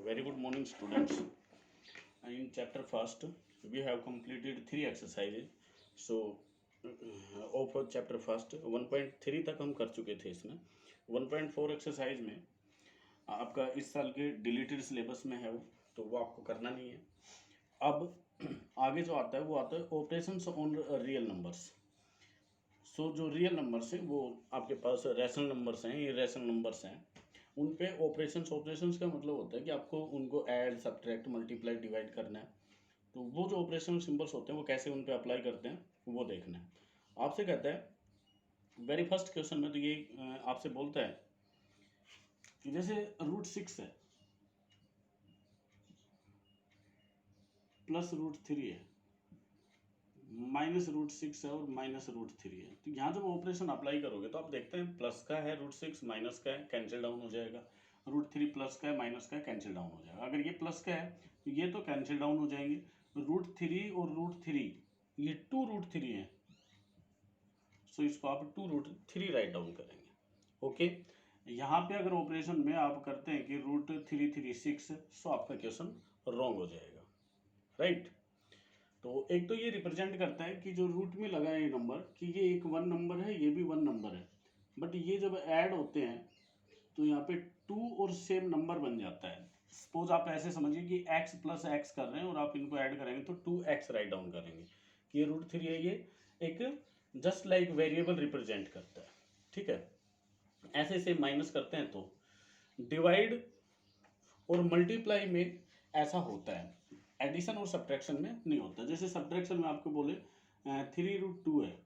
Very good morning, students. In chapter first, we have completed three exercises. So, of chapter first, 1.3 तक हम कर चुके थे इसमें. 1.4 एक्सरसाइज में आपका इस साल के डिलीटेड सिलेबस में है वो, तो वो आपको करना नहीं है. अब आगे जो आता है वो आता है ऑपरेशंस ऑन रियल नंबर्स. सो जो रियल नंबर्स हैं वो आपके पास रैशनल नंबर्स हैं, इरेशनल नंबर्स हैं. उन पे ऑपरेशंस का मतलब होता है कि आपको उनको ऐड, सब्ट्रैक्ट, मल्टीप्लाई, डिवाइड करना है. तो वो जो ऑपरेशनल सिंबल्स होते हैं वो कैसे उन पे अप्लाई करते हैं वो देखना है. आपसे कहता है वेरी फर्स्ट क्वेश्चन में, तो ये आपसे बोलता है कि जैसे √6 है प्लस √3 है, -√6 है और -√3 है. तो यहाँ जब ऑपरेशन अप्लाई करोगे तो आप देखते हैं प्लस का है √6, माइनस का है, कैंसिल डाउन हो जाएगा. √3 प्लस का है, माइनस का है, कैंसिल डाउन हो जाएगा. अगर ये प्लस का है तो ये तो कैंसिल डाउन हो जाएंगे. √3 और √3 ये 2√3 है, सो इसको आप 2√3 राइट डाउन करेंगे. ओके. यहाँ पे अगर ऑपरेशन में आप करते हैं कि √336, सो आपका क्वेश्चन रॉन्ग हो जाएगा. राइट. तो एक तो ये रिप्रेजेंट करता है कि जो रूट में लगा है ये नंबर, कि ये एक 1 नंबर है, ये भी 1 नंबर है. बट ये जब ऐड होते हैं तो यहाँ पे 2 और सेम नंबर बन जाता है. सपोज आप ऐसे समझिए कि x प्लस एक्स कर रहे हैं और आप इनको ऐड करेंगे तो 2x राइट डाउन करेंगे कि ये √3 है. ये एक जस्ट लाइक वेरिएबल रिप्रेजेंट करता है. ठीक है. ऐसे से माइनस करते हैं तो डिवाइड और मल्टीप्लाई में ऐसा होता है, एडिशन और सब्ट्रैक्शन में नहीं होता. जैसे सब्ट्रैक्शन में आपको बोले 3√2 है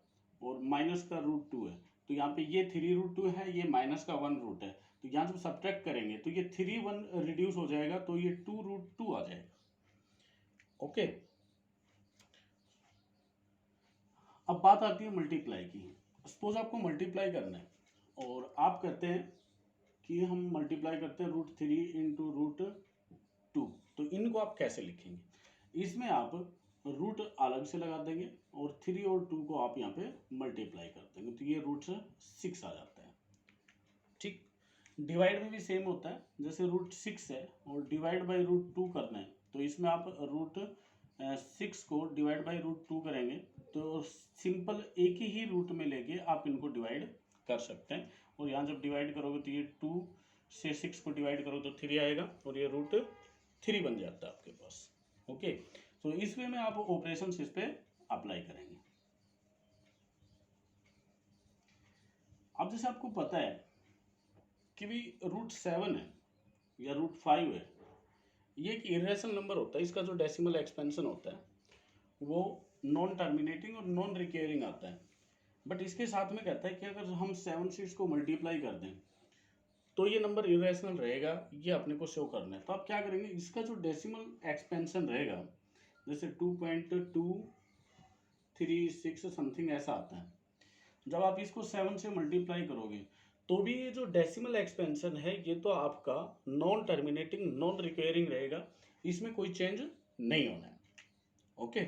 और माइनस का √2 है, तो यहाँ पे ये 3√2 है, ये माइनस का 1 रूट है. तो यहाँ जब सब्ट्रैक्ट करेंगे तो ये 3 1 रिड्यूस हो जाएगा, तो ये 2√2 आ जाएगा. ओके. अब बात आती है मल्टीप्लाई की. सपोज आपको मल्टीप्लाई करना है और आप कहते हैं कि हम मल्टीप्लाई करते हैं √3 इंटू √2. तो इनको आप कैसे लिखेंगे? इसमें आप रूट अलग से लगा देंगे और 3 और 2 को आप यहाँ पे मल्टीप्लाई कर देंगे, तो ये √6 आ जाता है. ठीक. डिवाइड में भी सेम होता है. जैसे √6 है और डिवाइड बाई √2 करना है, तो इसमें आप √6 को डिवाइड बाई √2 करेंगे तो सिंपल एक ही रूट में लेके आप इनको डिवाइड कर सकते हैं. और यहाँ जब डिवाइड करोगे तो ये 2 से 6 को डिवाइड करो तो 3 आएगा और ये √3 बन जाता है आपके पास. ओके. तो इस वे में आप ऑपरेशंस इस पे अप्लाई करेंगे. अब जैसे आपको पता है कि भी √7 है या √5 है, ये एक इरेशनल नंबर होता है. इसका जो डेसिमल एक्सपेंशन होता है वो नॉन टर्मिनेटिंग और नॉन रिकरिंग आता है. बट इसके साथ में कहता है कि अगर हम 7 से इसको मल्टीप्लाई कर दें तो ये नंबर इरेशनल रहेगा, ये अपने को शो करना है. तो आप क्या करेंगे, इसका जो डेसिमल एक्सपेंशन रहेगा, जैसे 2.236 समथिंग ऐसा आता है, जब आप इसको 7 से मल्टीप्लाई करोगे तो भी ये जो डेसिमल एक्सपेंशन है ये तो आपका नॉन टर्मिनेटिंग, नॉन रिकरिंग रहेगा. इसमें कोई चेंज नहीं होना है. ओके.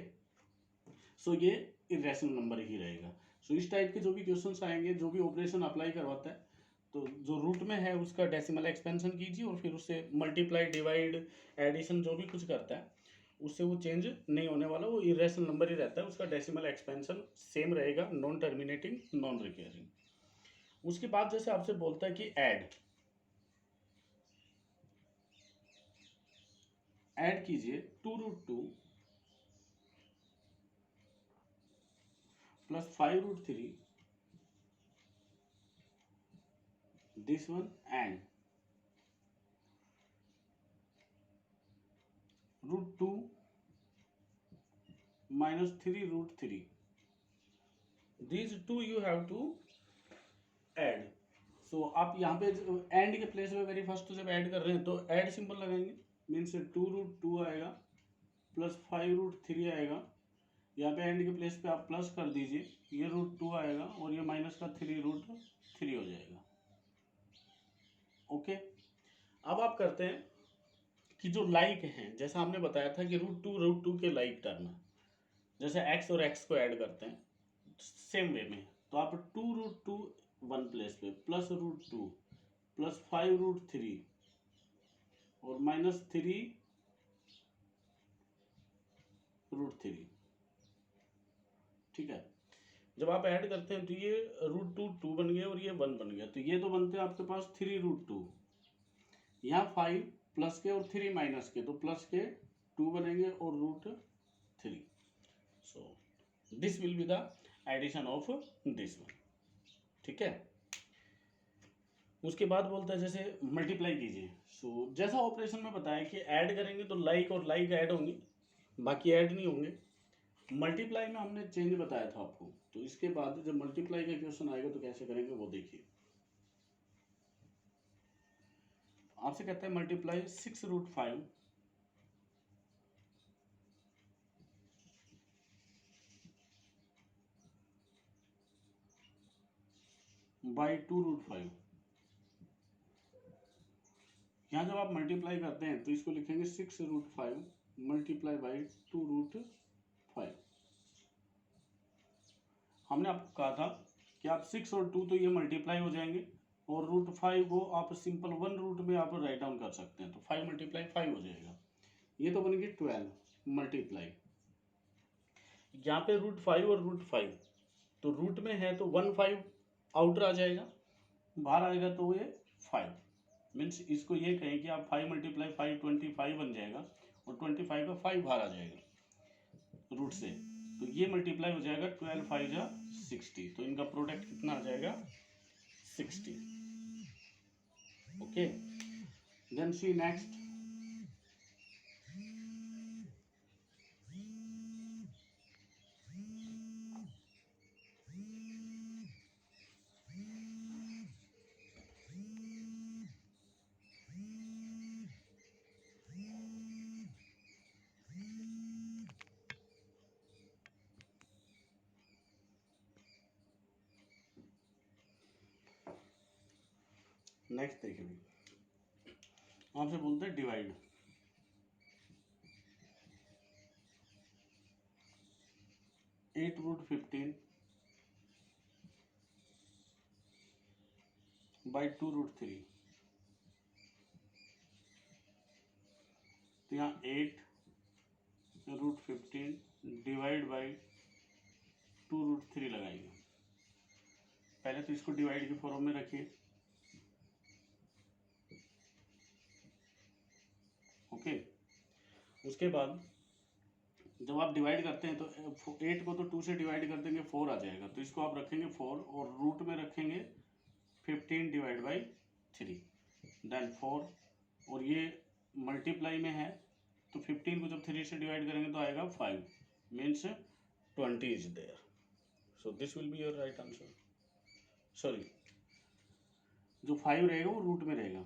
सो ये इरेशनल नंबर ही रहेगा. सो इस टाइप के जो भी क्वेश्चंस आएंगे, जो भी ऑपरेशन अप्लाई करवाता है, तो जो रूट में है उसका डेसिमल एक्सपेंशन कीजिए और फिर उससे मल्टीप्लाई, डिवाइड, एडिशन जो भी कुछ करता है उससे वो चेंज नहीं होने वाला, वो इरेशनल नंबर ही रहता है. उसका डेसिमल एक्सपेंशन सेम रहेगा, नॉन टर्मिनेटिंग, नॉन रिकरिंग. उसके बाद जैसे आपसे बोलता है कि ऐड कीजिए 2√2 plus 5√3, this one, and √2 minus 3√3. These two you have to add. So आप यहाँ पे एंड के प्लेस में वेरी फर्स्ट जब ऐड कर रहे हैं तो ऐड सिंबल लगाएंगे. मीन्स 2√2 आएगा प्लस 5√3 आएगा. यहाँ पे एंड के प्लेस पे आप प्लस कर दीजिए, ये √2 आएगा और ये माइनस का 3√3 हो जाएगा. ओके. अब आप करते हैं कि जो लाइक हैं, जैसा हमने बताया था कि √2 के लाइक टर्म है, जैसे x और x को ऐड करते हैं सेम वे में, तो आप 2√2 वन प्लेस पे प्लस √2 प्लस 5√3 और -3√3। ठीक है, जब आप ऐड करते हैं तो ये √2 बन गया और ये 1 बन गया, तो ये तो बनते हैं आपके पास 3√2। यहाँ 5 प्लस के और 3 माइनस के, तो प्लस के 2 बनेंगे और √3। So this will be the addition of this one. ठीक है, उसके बाद बोलता है जैसे मल्टीप्लाई कीजिए। सो जैसा ऑपरेशन में बताया कि ऐड करेंगे तो लाइक और लाइक ऐड होंगे, बाकी ऐड नहीं होंगे। मल्टीप्लाई में हमने चेंज बताया था आपको, तो इसके बाद जब मल्टीप्लाई का क्वेश्चन आएगा तो कैसे करेंगे वो देखिए। आपसे कहता है मल्टीप्लाई 6√5 बाई 2√5। यहाँ जब आप मल्टीप्लाई करते हैं तो इसको लिखेंगे 6√5 मल्टीप्लाई बाई 2√5। हमने आपको कहा था कि आप 6 और 2 तो ये मल्टीप्लाई हो जाएंगे, और √5 को आप सिंपल 1 रूट में आप राइट डाउन कर सकते हैं, तो 5 मल्टीप्लाई 5 हो जाएगा। ये तो बन गई 12 मल्टीप्लाई, यहाँ पे √5 और √5, तो रूट में है तो 1 5 आउटर आ जाएगा, बाहर आएगा तो ये 5। मीन्स इसको ये कहें कि आप 5 मल्टीप्लाई 5 25 बन जाएगा, और 25 का 5 बाहर आ जाएगा रूट से, तो ये मल्टीप्लाई हो जाएगा 12 5 जा 60, तो इनका प्रोडक्ट कितना आ जाएगा 60। ओके, देन सी नेक्स्ट। नेक्स्ट देखिए भी, आपसे बोलते हैं डिवाइड। (8√15) बाई 2√3। तो यहाँ 8√15 डिवाइड बाई 2√3 लगाएंगे। पहले तो इसको डिवाइड के फॉर्म में रखिए। ओके, उसके बाद जब आप डिवाइड करते हैं तो 8 को तो 2 से डिवाइड कर देंगे 4 आ जाएगा, तो इसको आप रखेंगे 4 और रूट में रखेंगे 15 डिवाइड बाई 3 देन 4, और ये मल्टीप्लाई में है तो 15 को जब 3 से डिवाइड करेंगे तो आएगा 5, means 20 is there. So this will be your right answer. Sorry, जो 5 रहेगा वो रूट में रहेगा,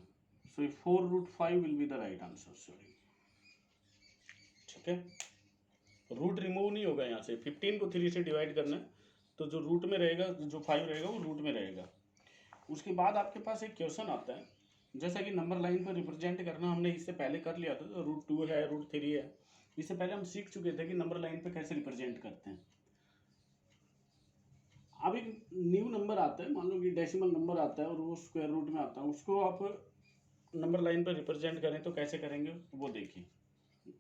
so 4√5 will be the right answer. Sorry, ठीक है, रूट रिमूव नहीं होगा यहाँ से, 15 को 3 से डिवाइड करना है, तो जो रूट में रहेगा, जो 5 रहेगा वो रूट में रहेगा। उसके बाद आपके पास एक क्वेश्चन आता है, जैसा कि नंबर लाइन पर रिप्रेजेंट करना हमने इससे पहले कर लिया था, तो √2 है, √3 है, इससे पहले हम सीख चुके थे कि नंबर लाइन पे कैसे रिप्रेजेंट करते हैं। अब एक न्यू नंबर आता है, मान लो कि डेसिमल नंबर आता है और वो स्क्वायर रूट में आता है, उसको आप नंबर लाइन पर रिप्रेजेंट करें तो कैसे करेंगे वो देखिए।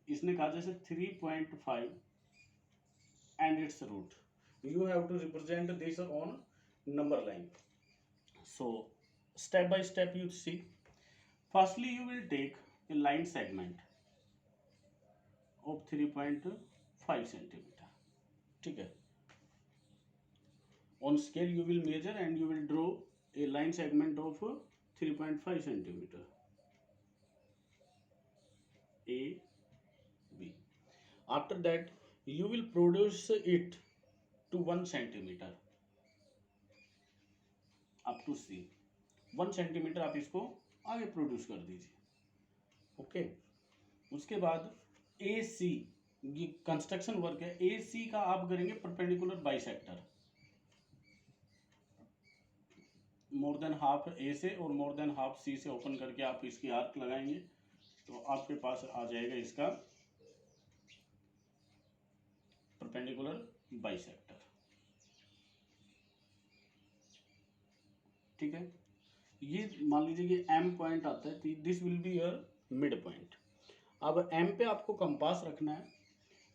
इसने कहा जैसे 3.5 and its root, you have to represent this on number line. So step by step you see, firstly you will take a line segment of 3.5 centimeter. ठीक है, on scale you will measure and you will draw a line segment of 3.5 centimeter A B. After that you will produce it to 1 centimeter up to C। 1 centimetre आप इसको आगे produce कर दीजिए। Okay, उसके बाद ए सी, ये कंस्ट्रक्शन वर्क है, ए सी का आप करेंगे perpendicular bisector, more than half A से और मोर देन हाफ सी से ओपन करके आप इसकी आर्क लगाएंगे, तो आपके पास आ जाएगा इसका परपेंडिकुलर बाइसेक्टर। ठीक है, ये मान लीजिए कि एम पॉइंट आता है, this will be your mid point. अब एम पे आपको कंपास रखना है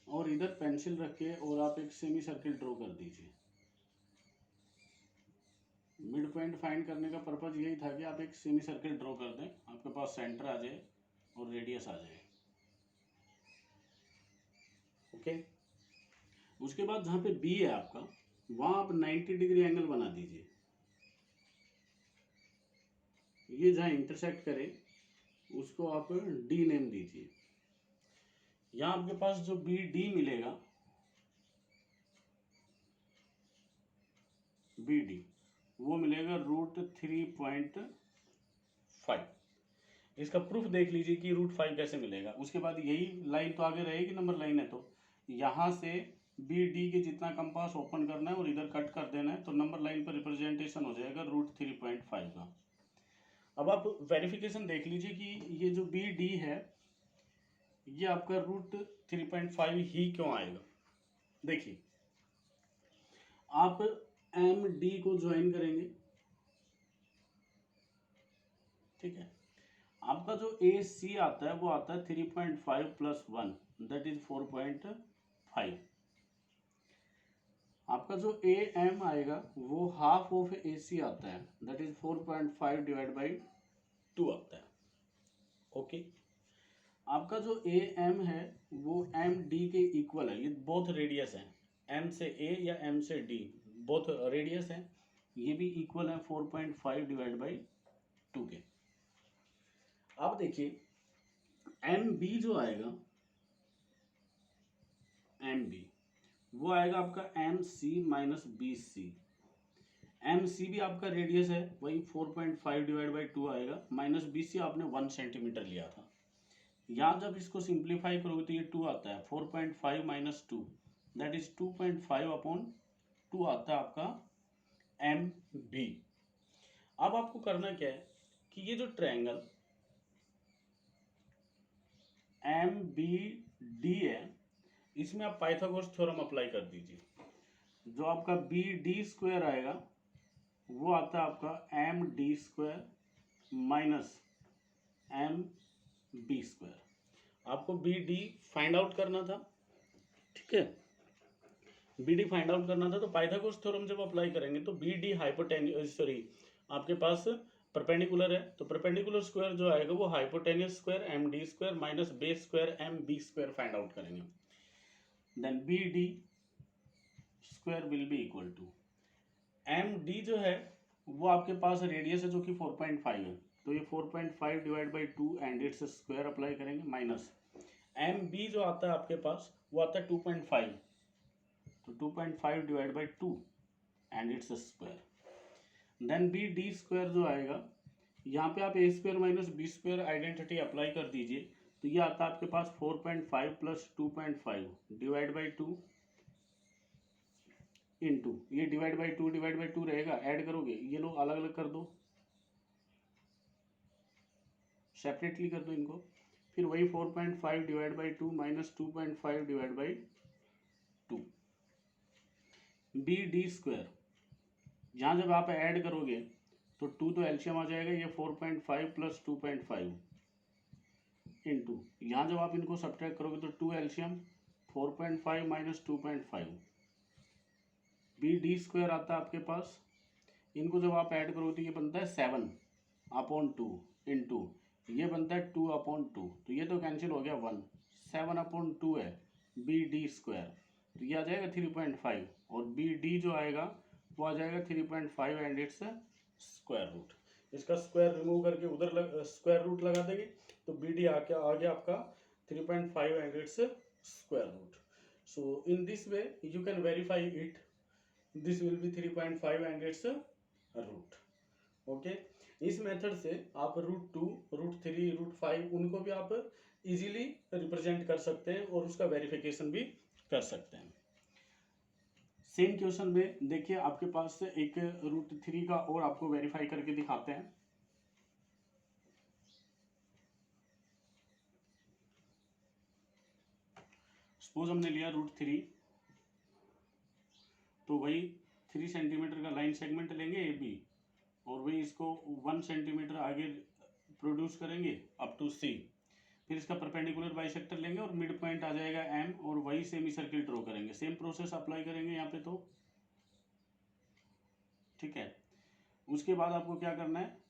और इधर पेंसिल रख के और आप एक सेमी सर्किल ड्रॉ कर दीजिए। मिड पॉइंट फाइंड करने का पर्पज यही था कि आप एक सेमी सर्किल ड्रॉ कर दें, आपके पास सेंटर आ जाए और रेडियस आ जाए। ओके, उसके बाद जहाँ पे बी है आपका, वहाँ आप 90 डिग्री एंगल बना दीजिए। ये जहाँ इंटरसेक्ट करे उसको आप डी नेम दीजिए। यहाँ आपके पास जो बी डी मिलेगा, बी डी वो मिलेगा √3.5। इसका प्रूफ देख लीजिए कि √5 कैसे मिलेगा। उसके बाद यही लाइन तो आगे रहेगी, नंबर लाइन है, तो यहाँ से बी डी के जितना कंपास ओपन करना है और इधर कट कर देना है, तो नंबर लाइन पर रिप्रेजेंटेशन हो जाएगा √3.5 का। अब आप वेरिफिकेशन देख लीजिए कि ये जो बी डी है ये आपका √3.5 ही क्यों आएगा। देखिए, आप एम डी को ज्वाइन करेंगे, ठीक है। आपका जो ए सी आता है वो आता है 3.5 + 1 दैट इज 4.5। आपका जो ए एम आएगा वो हाफ ऑफ ए सी आता है, दैट इज 4.5 / 2 आता है। ओके, आपका जो ए एम है वो एम डी के इक्वल है। ये बोथ रेडियस है, एम से ए या एम से डी, बोथ रेडियस है, ये भी इक्वल है 4.5 / 2 के। अब देखिए एम बी जो आएगा, एम बी वो आएगा आपका M C - B C. M C भी आपका रेडियस है, वही 4.5 / 2 आएगा, माइनस बी सी आपने 1 सेंटीमीटर लिया था। यहाँ जब इसको सिंप्लीफाई करोगे तो ये 2 आता है, 4.5 - 2 दैट इज 2.5/2 आता है आपका एम बी। अब आपको करना क्या है कि ये जो ट्रायंगल एम बी डी है, इसमें आप पाइथागोरस थ्योरम अप्लाई कर दीजिए। जो आपका बी डी स्क्वायर आएगा वो आता है आपका M D square minus M B square. आपको बी डी फाइंड आउट करना था, ठीक है। बी डी फाइंड आउट करना था तो पाइथागोरस थ्योरम जब अप्लाई करेंगे तो बी डी हाइपोटेन्यूस, सॉरी आपके पास परपेंडिकुलर है, तो परपेंडिकुलर स्क्वायर जो आएगा वो hypotenuse square M D square minus base square M B square find out करेंगे। Then B D square will be equal to M D जो है वो आपके पास रेडियस है जो कि 4.5 है, तो ये 4.5 / 2 एंड इट्स स्क्वायर अप्लाई करेंगे, माइनस एम बी जो आता है आपके पास वो आता है 2.5, तो 2.5 / 2 and it's square. Then B D square जो आएगा, यहाँ पे आप A square minus B square identity apply कर दीजिए, तो ये आता है आपके पास 4.5 + 2.5 / 2 इंटू ये डिवाइड बाई 2 रहेगा, ऐड करोगे ये लोग अलग अलग कर दो, सेपरेटली कर दो इनको, फिर वही 4.5 / 2 माइनस 2.5 / 2 बी डी स्क्वायर। यहाँ जब आप ऐड करोगे तो 2 तो एलसीएम आ जाएगा, ये 4.5 + 2.5 इंटू यहाँ जब आप इनको सब्ट्रैक्ट करोगे तो 2 LCM 4.5 minus 2.5 B D square आता है आपके पास। इनको जब आप ऐड करोगे तो ये बनता है 7/2 इंटू ये बनता है 2/2, तो ये तो कैंसिल हो गया 1, 7/2 है बी डी स्क्वायर, तो ये आ जाएगा 3.5 और बी डी जो आएगा वो आ जाएगा 3.5 एंड इट्स स्क्वायर रूट। इसका स्क्वायर रिमूव करके उधर स्क्वायर रूट लगा देंगे, तो बी डी आ गया आपका 3.5 and it's square root. So in this way you can verify it, this will be 3.5 and its root. Okay, इस मेथड से आप √2, √3, √5 उनको भी आप इजीली रिप्रेजेंट कर सकते हैं और उसका वेरिफिकेशन भी कर सकते हैं। सेम क्वेश्चन में देखिए आपके पास एक √3 का और आपको वेरीफाई करके दिखाते हैं। सपोज हमने लिया √3, तो वही 3 सेंटीमीटर का लाइन सेगमेंट लेंगे ए बी और वही इसको 1 सेंटीमीटर आगे प्रोड्यूस करेंगे अप टू सी। फिर इसका परपेंडिकुलर बाइसेक्टर लेंगे और मिड पॉइंट आ जाएगा एम, और वही सेमी सर्किल ड्रॉ करेंगे। सेम प्रोसेस अप्लाई करेंगे यहाँ पे तो, ठीक है। उसके बाद आपको क्या करना है,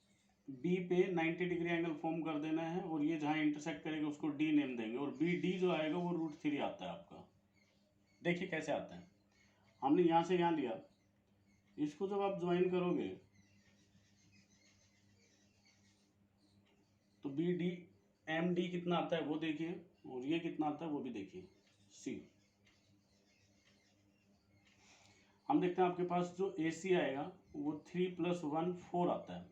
बी पे 90 डिग्री एंगल फॉर्म कर देना है, और ये जहाँ इंटरसेक्ट करेगा उसको डी नेम देंगे, और बी डी जो आएगा वो √3 आता है आपका। देखिए कैसे आता है, हमने यहाँ से यहाँ लिया, इसको जब आप ज्वाइन करोगे तो बी डी एम डी कितना आता है वो देखिए, और ये कितना आता है वो भी देखिए, सी। हम देखते हैं आपके पास जो ए सी आएगा वो 3 + 1 4 आता है,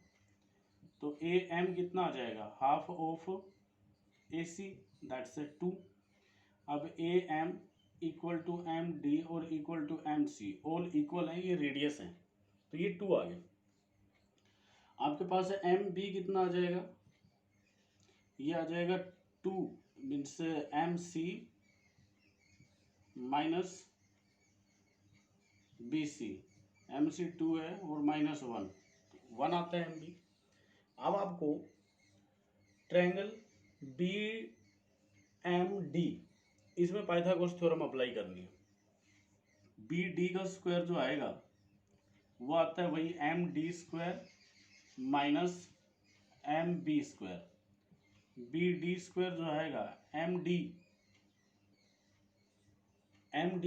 तो ए एम कितना आ जाएगा, half of A C, that's 2। अब A M equal to M D और equal to M C, all equal है, ये रेडियस है, तो ये 2 आ गया। आपके पास है एम बी कितना आ जाएगा, ये आ जाएगा 2 means M C minus B C, M C 2 है और -1 आता है एम बी। अब आपको ट्रायंगल बी एम डी, इसमें पाइथागोरस थ्योरम अप्लाई करनी है। बी डी का स्क्वायर जो आएगा वो आता है वही M D square minus M B square. B D square जो आएगा एम डी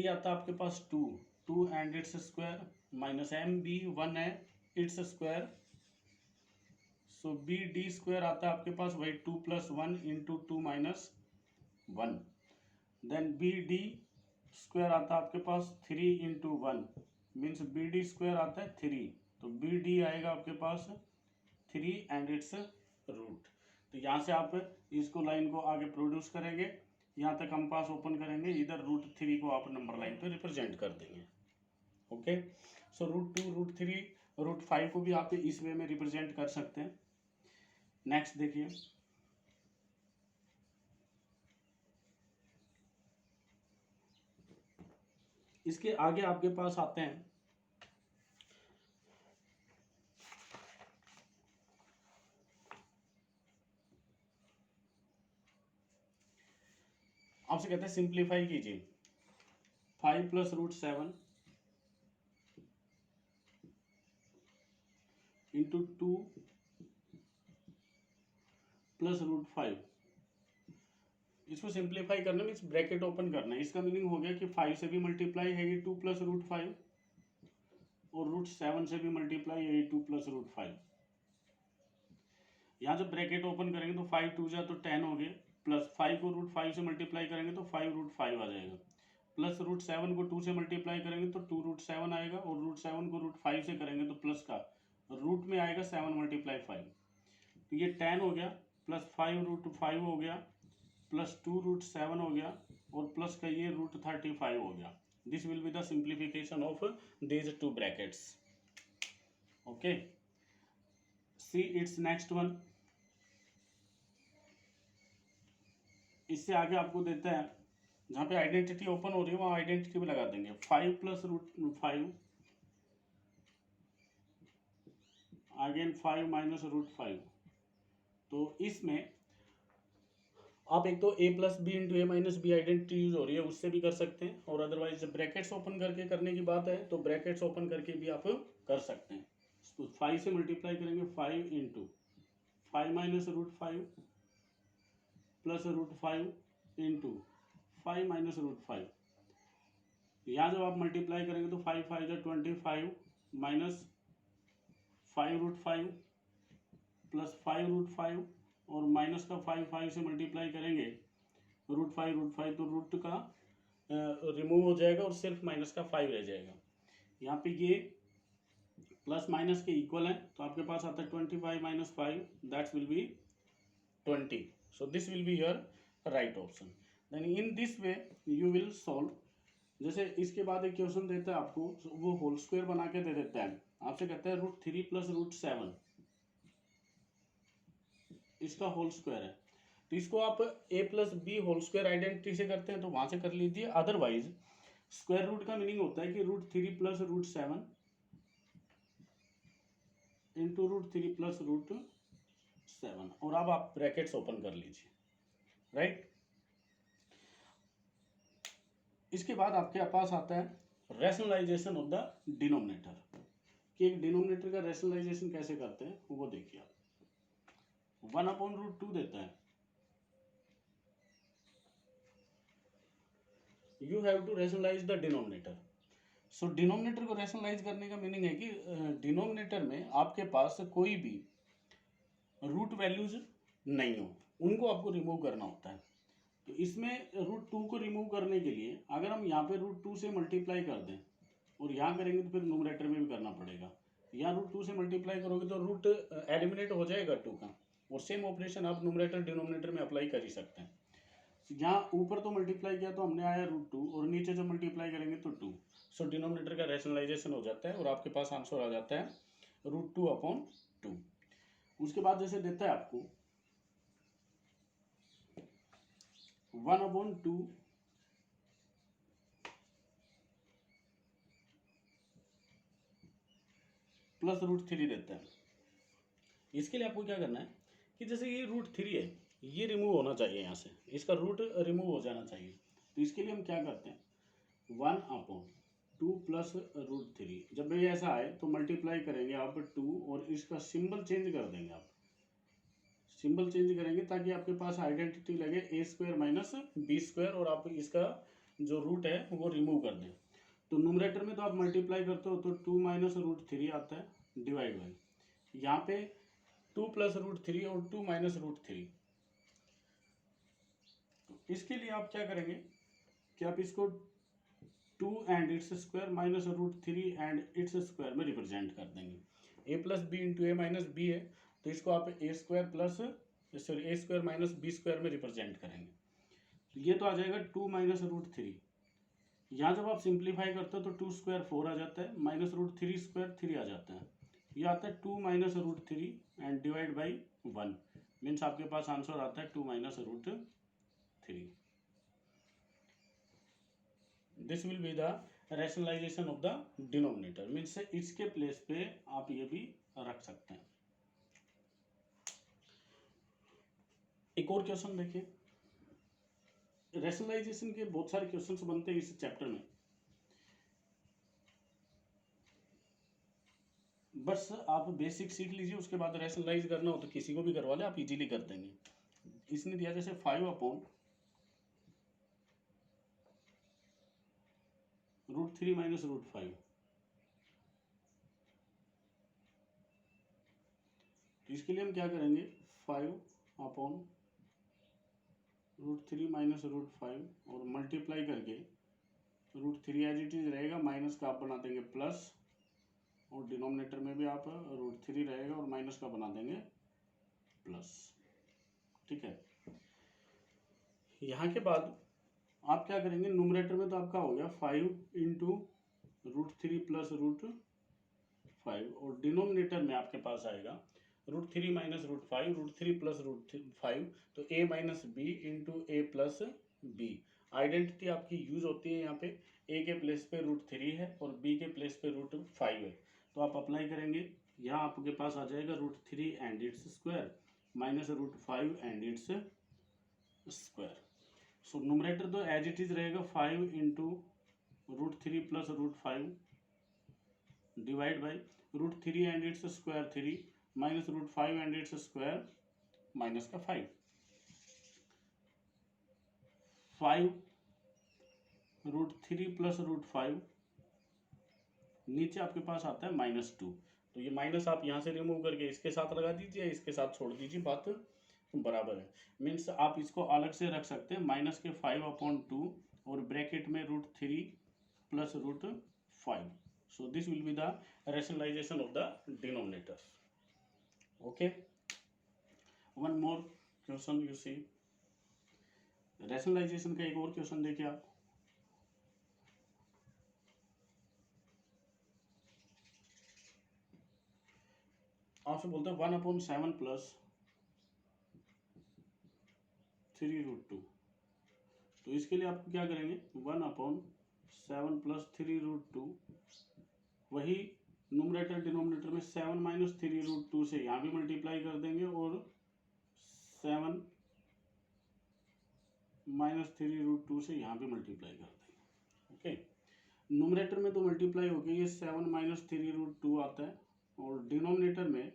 आता है आपके पास 2 and it's square, minus M B 1 है its square, so B D square आता है आपके पास वही 2 + 1 × 2 - 1। देन बी डी स्क्वायर आता है आपके पास 3 × 1 मीन्स बी डी स्क्वायर आता है 3, तो बी डी आएगा आपके पास 3 एंड इट्स रूट। तो यहाँ से आप इसको लाइन को आगे प्रोड्यूस करेंगे, यहाँ तक हम पास ओपन करेंगे, इधर √3 को आप नंबर लाइन पे रिप्रेजेंट कर देंगे। ओके, सो √2 √3 √5 को भी आप इस वे में रिप्रेजेंट कर सकते हैं। नेक्स्ट देखिए, इसके आगे आपके पास आते हैं आपसे कहते हैं सिंप्लीफाई कीजिए। 5 + √7 × 2 + √5, इसको सिंप्लीफाई करना मीन्स ब्रैकेट ओपन करना है। इसका मीनिंग हो गया कि 5 से भी मल्टीप्लाई है ये 2 + √5, और √7 से भी मल्टीप्लाई है ये 2 + √5। यहाँ जब ब्रैकेट ओपन करेंगे तो 5 2 जा तो 10 हो गए, प्लस 5 को √5 से मल्टीप्लाई करेंगे तो 5 √5 आ जाएगा, प्लस √7 को 2 से मल्टीप्लाई करेंगे तो 2 √7 आएगा, और √7 को √5 से करेंगे तो प्लस का रूट में आएगा 7 × 5, तो ये 10 हो गया, प्लस 5 √5 हो गया, प्लस 2 √7 हो गया, और प्लस का ये √35 हो गया। This will be the simplification of these 2 brackets. Okay, see it's next one. इससे आगे आपको देता है, जहाँ पे आइडेंटिटी ओपन हो रही है वहाँ आइडेंटिटी भी लगा देंगे। 5 + √5 अगेन 5 - √5, तो इसमें आप एक तो a + b × a - b identity use हो रही है उससे भी कर सकते हैं, और अदरवाइज जब ब्रैकेट्स ओपन करके करने की बात है तो ब्रैकेट्स ओपन करके भी आप कर सकते हैं। तो 5 से मल्टीप्लाई करेंगे, 5 × 5 - √5 प्लस √5 × 5 - √5। यहाँ जब आप मल्टीप्लाई करेंगे तो 5 5 × 25 माइनस 5 √5 प्लस 5 √5, और माइनस का 5 5 से मल्टीप्लाई करेंगे √5 तो रूट का रिमूव हो जाएगा और सिर्फ माइनस का 5 रह जाएगा। यहाँ पे ये प्लस माइनस के इक्वल है, तो आपके पास आता है 25 - 5, that's will be 20। So this will be your right option. Then in this way you will solve। जैसे इसके बाद एक क्वेश्चन देता है आपको, वो होल स्क्वायर बना के दे देता है, आपसे कहता है √3 + √7 इसका होल स्क्वायर है, तो इसको आप a + b whole square identity से करते हैं तो वहां से कर लीजिए। अदरवाइज स्क्वायर रूट का मीनिंग होता है कि √3 + √7 × √3 + √7, और अब आप ब्रैकेट्स ओपन कर लीजिए। राइट। इसके बाद आपके पास आता है रैशनलाइजेशन ऑफ द डिनोमिनेटर, कि एक डिनोमिनेटर का रैशनलाइजेशन कैसे करते हैं वो देखिए आप। 1/√2 देता है, you have to rationalise the denominator. So denominator को रैशनलाइज करने का मीनिंग है कि डिनोमिनेटर में आपके पास कोई भी रूट वैल्यूज नहीं हो, उनको आपको रिमूव करना होता है। तो इसमें √2 को रिमूव करने के लिए अगर हम यहाँ पे √2 से मल्टीप्लाई कर दें और यहाँ करेंगे तो फिर न्यूमरेटर में भी करना पड़ेगा। यहाँ √2 से मल्टीप्लाई करोगे तो रूट एलिमिनेट हो जाएगा 2 का, और सेम ऑपरेशन आप न्यूमरेटर डिनोमिनेटर में अप्लाई कर ही सकते हैं। यहाँ ऊपर तो मल्टीप्लाई किया तो हमने आया √2, और नीचे जब मल्टीप्लाई करेंगे तो 2। सो डिनोमिनेटर का रैशनलाइजेशन हो जाता है और आपके पास आंसर आ जाता है √2/2। उसके बाद जैसे देता है आपको 1/2 प्लस √3 देता है। इसके लिए आपको क्या करना है कि जैसे ये √3 है, ये रिमूव होना चाहिए, यहाँ से इसका रूट रिमूव हो जाना चाहिए। तो इसके लिए हम क्या करते हैं, 1/2 प्लस √3, जब ये ऐसा आए तो मल्टीप्लाई करेंगे आप 2 और इसका सिंबल चेंज कर देंगे। आप सिंबल चेंज करेंगे ताकि आपके पास आइडेंटिटी लगे a² माइनस b², और आप इसका जो रूट है वो रिमूव कर दें। तो न्यूमरेटर में तो आप मल्टीप्लाई करते हो तो 2 माइनस √3 आता है, डिवाइड बाई यहाँ पे 2 प्लस √3 और 2 माइनस √3। इसके लिए आप क्या करेंगे कि आप इसको 2 and it's square minus √3 and it's square में रिप्रेजेंट कर देंगे। a plus B into A minus B है, तो इसको आप a² plus a² minus b² में रिप्रेजेंट करेंगे। तो ये तो आ जाएगा 2 माइनस √3। यहाँ जब आप सिंप्लीफाई करते हो तो 2² 4 आ जाता है, माइनस √3² 3 आ जाता है। ये आता है 2 minus √3 and divide by 1, means आपके पास आंसर आता है 2 minus √3। This will be the rationalisation of the denominator, means इसके प्लेस पे आप ये भी रख सकते हैं। एक और क्वेश्चन देखिए, रैशनलाइजेशन के बहुत सारे क्वेश्चंस बनते हैं इस चैप्टर में, बस आप बेसिक सीख लीजिए, उसके बाद रैशनलाइज करना हो तो किसी को भी करवा ले, आप इजीली कर देंगे। इसने दिया जैसे 5/√3 माइनस √5, तो इसके लिए हम क्या करेंगे, 5/√3 माइनस √5 और मल्टीप्लाई करके √3 एज इट इज रहेगा, माइनस का आप बना देंगे प्लस, और डिनोमिनेटर में भी आप √3 रहेगा और माइनस का बना देंगे प्लस। ठीक है, यहाँ के बाद आप क्या करेंगे, न्यूमरेटर में तो आपका हो गया 5 इंटू √3 प्लस √5, और डिनोमिनेटर में आपके पास आएगा √3 माइनस √5, √3 प्लस √5, तो a minus B into A plus B. Identity आपकी यूज होती है यहाँ पे, a के प्लेस पे √3 है और b के प्लेस पे √5 है, तो आप अप्लाई करेंगे। यहाँ आपके पास आ जाएगा √3 and it's square minus √5 and it's square. So numerator तो एज इट इज रहेगा 5 into √3 plus √5 divide by √3 and its square 3 minus √5 and it's square minus का 5 √3 प्लस √5, नीचे आपके पास आता है -2, तो ये माइनस आप यहाँ से रिमूव करके इसके साथ लगा दीजिए, इसके साथ छोड़ दीजिए, बात बराबर है। मीन्स आप इसको अलग से रख सकते हैं, माइनस के 5/2 और ब्रैकेट में √3 plus √5। So this will be the rationalisation of the denominator. Okay, one more question you see, rationalisation का एक और क्वेश्चन देखिए आप। आपसे बोलते हैं 1/7 प्लस 3√2, तो इसके लिए आप क्या करेंगे, 1/7 प्लस 3√2, वही न्यूमरेटर डिनोमिनेटर में 7 माइनस 3√2 से यहाँ भी मल्टीप्लाई कर देंगे और 7 -3√2 से यहाँ पे मल्टीप्लाई कर देंगे। ओके, न्यूमरेटर में तो मल्टीप्लाई हो गई, ये 7 -3√2 आता है, और डिनोमिनेटर में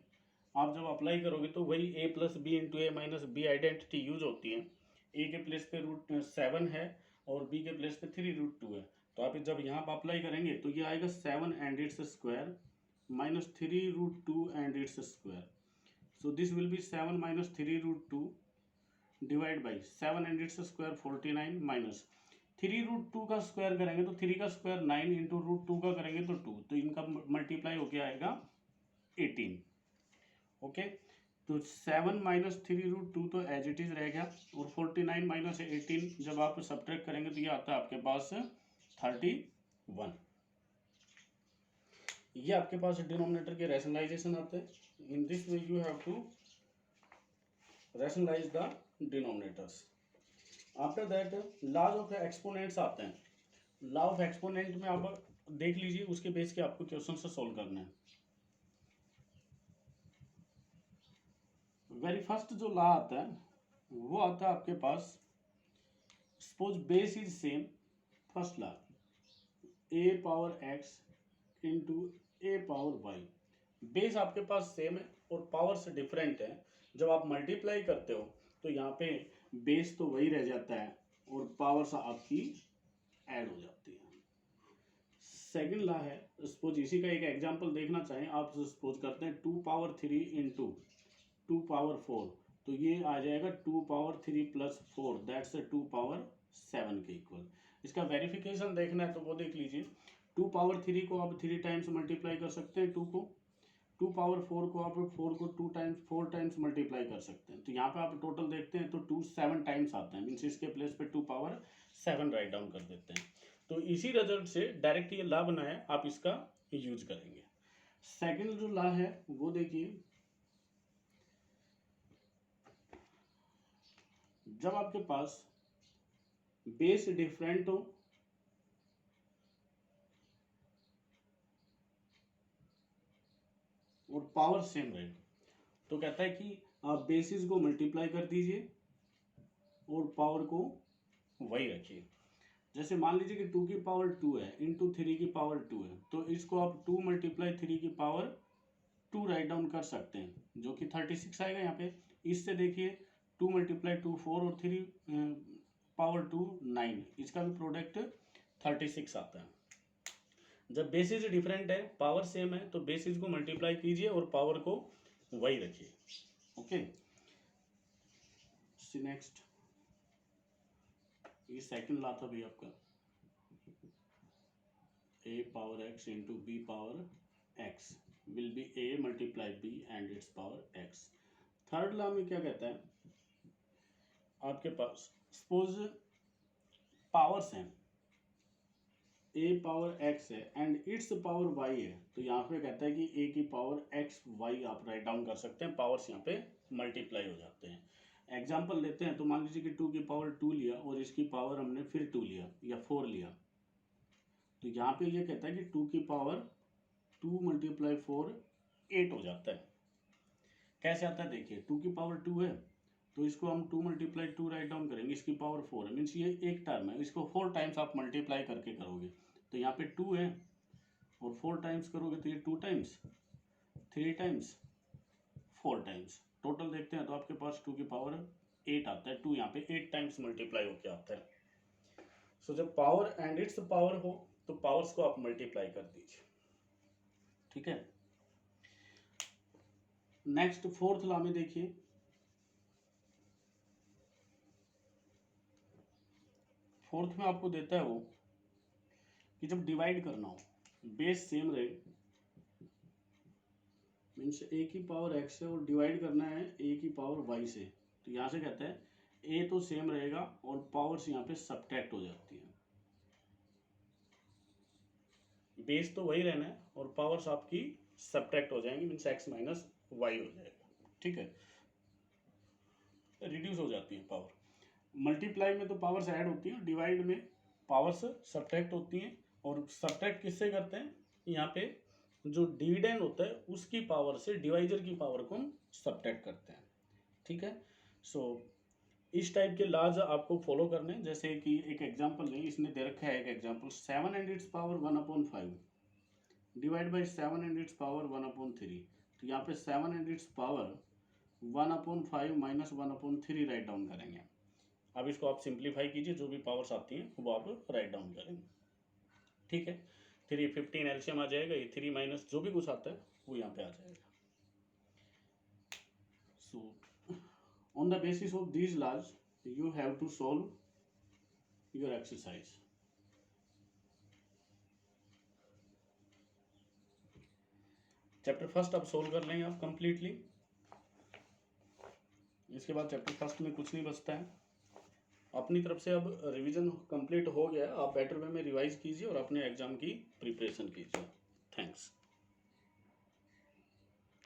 आप जब अप्लाई करोगे तो वही a plus B into A minus B identity use होती है। a के प्लेस पे √7 है और b के प्लेस पे 3√2 है, तो आप जब यहाँ पर अप्लाई करेंगे तो ये आएगा 7 and it's square minus 3√2 and it's square. So this will B 7 minus 3√2 divide by 7 and its square 49 minus 3√2 का स्क्वायर करेंगे तो 3 का स्क्वायर 9 इंटू √2 का करेंगे तो 2, तो इनका मल्टीप्लाई होके आएगा 18। ओके, तो 7 माइनस 3√2 तो एज इट इज रह गया, और 49 माइनस 18 जब आप सब्ट्रैक्ट करेंगे तो ये आता है आपके पास 31। ये आपके पास डिनोमिनेटर के रैशनलाइजेशन आते हैं। In this way you have to rationalise the denominators. After that laws of exponents आते हैं। लॉ ऑफ एक्सपोनेंट में आप देख लीजिए, उसके बेस के आपको क्वेश्चन से सोल्व करना है। वेरी फर्स्ट जो लॉ आता है वो आता है आपके पास, suppose base is same, first law a power x into a power y। Base आपके पास सेम है और पावर्स डिफरेंट है। जब आप मल्टीप्लाई करते हो तो यहाँ पे बेस तो वही रह जाता है और पावर्स आपकी ऐड हो जाती है। सेकेंड लॉ है, सपोज इसी का एक एग्जांपल देखना चाहें आप, सपोज करते हैं 2 पावर 3 इंटू 2 पावर 4, तो ये आ जाएगा 2 पावर 3 प्लस 4 दैट्स 2 पावर 7 के इक्वल। इसका वेरिफिकेशन देखना है तो वो देख लीजिए, 2 पावर 3 को आप 3 टाइम्स मल्टीप्लाई कर सकते हैं 2 को, 2 पावर 4 को आप 4 को 4 टाइम्स मल्टीप्लाई कर सकते हैं। तो यहाँ पे आप टोटल देखते हैं तो 2 7 टाइम्स आता है, मीन्स इसके प्लेस पे 2 पावर 7 राइट डाउन कर देते हैं। तो इसी रिजल्ट से डायरेक्ट ये लॉ बनाया, आप इसका यूज करेंगे। सेकेंड जो लॉ है वो देखिए, जब आपके पास बेस डिफरेंट हो और पावर सेम रहे, तो कहता है कि आप बेसिस को मल्टीप्लाई कर दीजिए और पावर को वही रखिए। जैसे मान लीजिए कि 2 की पावर 2 है इंटू 3 की पावर 2 है, तो इसको आप 2 मल्टीप्लाई 3 की पावर 2 राइट डाउन कर सकते हैं, जो कि 36 आएगा यहाँ पे। इससे देखिए 2 मल्टीप्लाई 2 4 और 3 पावर 2 9, इसका भी प्रोडक्ट 36 आता है। जब बेसिस डिफरेंट है पावर सेम है तो बेसिस को मल्टीप्लाई कीजिए और पावर को वही रखिए। ओके, नेक्स्ट ये सेकंड लॉ था भी आपका, a power x into B power x will be a multiply b and its power x। Third law में क्या कहता है, आपके पास सपोज पावर्स हैं, a पावर x है एंड इट्स पावर y है, तो यहाँ पे कहता है कि a की पावर x y आप राइट डाउन कर सकते हैं, पावर्स यहाँ पे मल्टीप्लाई हो जाते हैं। एग्जाम्पल लेते हैं, तो मान लीजिए कि 2 की पावर 2 लिया और इसकी पावर हमने फिर 2 लिया या 4 लिया, तो यहाँ पे ये कहता है कि 2 की पावर 2 मल्टीप्लाई 4 8 हो जाता है। कैसे आता है देखिए, 2 की पावर 2 है तो इसको हम 2 मल्टीप्लाई 2 राइट डाउन करेंगे, इसकी पावर 4 है, मीन्स ये एक टर्म है, इसको 4 टाइम्स आप मल्टीप्लाई करके करोगे, तो यहाँ पे 2 है और 4 टाइम्स करोगे तो ये 2 टाइम्स 3 टाइम्स 4 टाइम्स, टोटल देखते हैं तो आपके पास 2 की पावर 8 आता है। 2 यहाँ पे 8 टाइम्स मल्टीप्लाई होके आता है। सो जब पावर एंड इट्स पावर हो तो पावर्स को आप मल्टीप्लाई कर दीजिए। ठीक है, नेक्स्ट फोर्थ लॉ में देखिए, फोर्थ में आपको देता है वो कि जब डिवाइड करना हो, बेस सेम रहे, मीन्स a की पावर x है और डिवाइड करना है a की पावर y से, तो यहाँ से कहता है a तो सेम रहेगा और पावर्स यहाँ पे सब्ट्रैक्ट हो जाती है। बेस तो वही रहना है और पावर्स आपकी सब्ट्रैक्ट हो जाएंगी, मीन्स x माइनस वाई हो जाएगा। ठीक है, रिड्यूस हो जाती है पावर। मल्टीप्लाई में तो पावर्स ऐड होती हैं, डिवाइड में पावर्स सब्ट्रैक्ट होती हैं, और सब्ट्रैक्ट किससे करते हैं, यहाँ पे जो डिविडेंड होता है उसकी पावर से डिवाइजर की पावर को हम सब्ट्रैक्ट करते हैं। ठीक है, सो इस टाइप के लॉज आपको फॉलो करने हैं। जैसे कि एक एग्जांपल लें, इसने दे रखा है एक example 7 and its power 1/5 divide by 7 and its power 1/3। तो यहाँ पे 7 and its power 1/5 minus 1/3 write down करेंगे। अब इसको आप सिंप्लीफाई कीजिए, जो भी पावर्स आती हैं वो आप राइट डाउन करेंगे। ठीक है, 3 15 एलसीएम आ जाएगा, ये 3 माइनस जो भी कुछ आता है वो यहाँ पे आ जाएगा। So on the basis of these laws you have to solve your exercise. Chapter first अब सोल्व कर लेंगे आप कंप्लीटली। इसके बाद चैप्टर फर्स्ट में कुछ नहीं बचता है। अपनी तरफ से अब रिवीजन कंप्लीट हो गया, आप बेटर वे में रिवाइज कीजिए और अपने एग्जाम की प्रिपरेशन कीजिए। थैंक्स।